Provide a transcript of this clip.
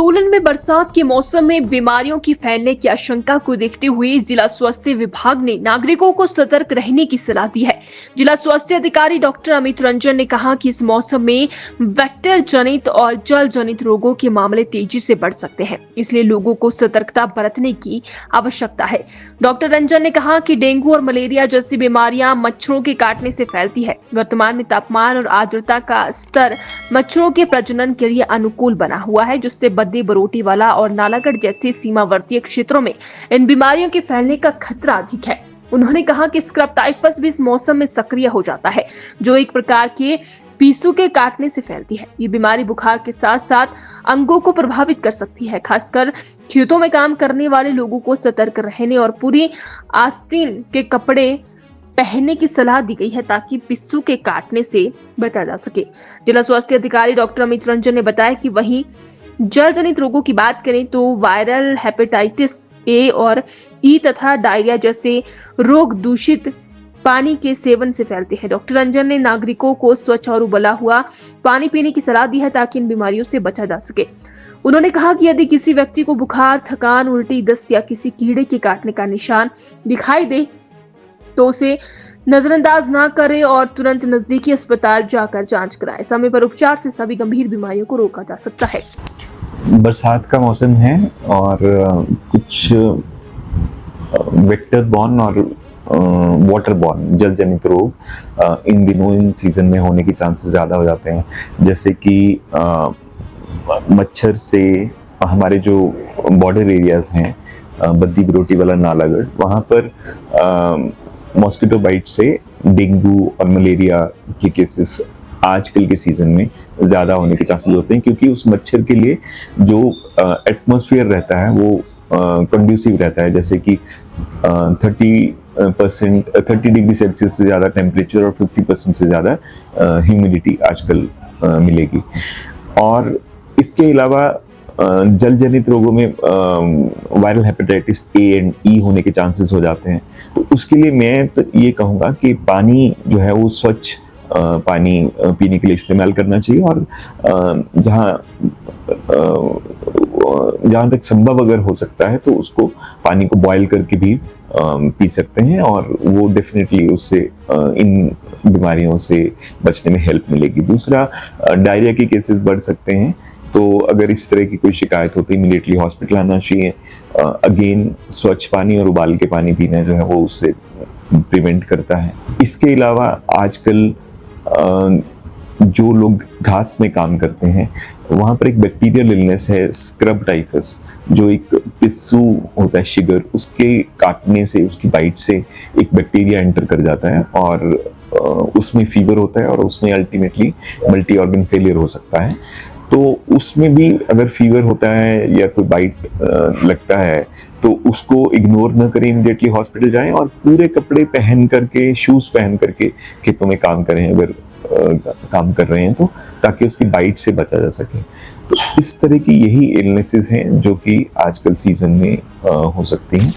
सोलन में बरसात के मौसम में बीमारियों की फैलने की आशंका को देखते हुए जिला स्वास्थ्य विभाग ने नागरिकों को सतर्क रहने की सलाह दी है। जिला स्वास्थ्य अधिकारी डॉक्टर अमित रंजन ने कहा कि इस मौसम में वेक्टर जनित और जल जनित रोगों के मामले तेजी से बढ़ सकते हैं, इसलिए लोगों को सतर्कता बरतने की आवश्यकता है। डॉक्टर रंजन ने कहा कि डेंगू और मलेरिया जैसी बीमारियां मच्छरों के काटने से फैलती है। वर्तमान में तापमान और आर्द्रता का स्तर मच्छरों के प्रजनन के लिए अनुकूल बना हुआ है, जिससे बद्दी, बरोटीवाला और नालागढ़ जैसे सीमावर्ती क्षेत्रों में इन बीमारियों के फैलने का खतरा अधिक है। उन्होंने कहा कि स्क्रब टाइफस भी इस मौसम में सक्रिय हो जाता है, जो एक प्रकार के पिस्सू के काटने से फैलती है। ये बीमारी बुखार के साथ साथ अंगों को प्रभावित कर सकती है। खासकर खेतों में काम करने वाले लोगों को सतर्क रहने और पूरी आस्तीन के कपड़े पहनने की सलाह दी गई है, ताकि पिस्सू के काटने से बचा जा सके। जिला स्वास्थ्य अधिकारी डॉक्टर अमित रंजन ने बताया कि वहीं जल जनित रोगों की बात करें तो वायरल हेपेटाइटिस ए और ई तथा डायरिया जैसे रोग दूषित पानी के सेवन से फैलते हैं। डॉक्टर रंजन ने नागरिकों को स्वच्छ और उबला हुआ पानी पीने की सलाह दी है, ताकि इन बीमारियों से बचा जा सके। उन्होंने कहा कि यदि किसी व्यक्ति को बुखार, थकान, उल्टी, दस्त या किसी कीड़े के काटने का निशान दिखाई दे तो उसे नजरअंदाज ना करें और तुरंत नजदीकी अस्पताल जाकर जांच कराएं। समय पर उपचार से सभी गंभीर बीमारियों को रोका जा सकता है। बरसात का मौसम है और कुछ वेक्टर बॉर्न और वाटर बॉर्न जल जनित रोग इन दिनों इन सीजन में होने की चांसेस ज़्यादा हो जाते हैं। जैसे कि मच्छर से हमारे जो बॉर्डर एरियाज हैं, बद्दी, बरोटीवाला, नालागढ़, वहाँ पर मॉस्किटो बाइट से डेंगू और मलेरिया के केसेस आजकल के सीजन में ज़्यादा होने के चांसेस होते हैं, क्योंकि उस मच्छर के लिए जो एटमॉस्फेयर रहता है वो कंड्यूसिव रहता है। जैसे कि 30 डिग्री सेल्सियस से ज़्यादा टेम्परेचर और 50% से ज़्यादा ह्यूमिडिटी आजकल मिलेगी। और इसके अलावा जल जनित रोगों में वायरल हेपेटाइटिस ए एंड ई होने के चांसेस हो जाते हैं। तो उसके लिए मैं तो ये कहूँगा कि पानी जो है वो स्वच्छ पानी पीने के लिए इस्तेमाल करना चाहिए, और जहाँ तक संभव अगर हो सकता है तो उसको पानी को बॉयल करके भी पी सकते हैं, और वो डेफिनेटली उससे इन बीमारियों से बचने में हेल्प मिलेगी। दूसरा, डायरिया के केसेस बढ़ सकते हैं, तो अगर इस तरह की कोई शिकायत होती है इमीडिएटली हॉस्पिटल आना चाहिए। अगेन, स्वच्छ पानी और उबाल के पानी पीना जो है वो उससे प्रिवेंट करता है। इसके अलावा आजकल जो लोग घास में काम करते हैं वहाँ पर एक बैक्टीरियल इलनेस है, स्क्रब टाइफस, जो एक पिस्सू होता है शिगर, उसके काटने से, उसकी बाइट से एक बैक्टीरिया एंटर कर जाता है और उसमें फीवर होता है और उसमें अल्टीमेटली मल्टी ऑर्गन फेलियर हो सकता है। तो उसमें भी अगर फीवर होता है या कोई बाइट लगता है तो उसको इग्नोर न करें, इमीडिएटली हॉस्पिटल जाएं और पूरे कपड़े पहन करके, शूज़ पहन करके खेतों में काम करें अगर काम कर रहे हैं तो, ताकि उसकी बाइट से बचा जा सके। तो इस तरह की यही इलनेसेस हैं जो कि आजकल सीजन में हो सकती हैं।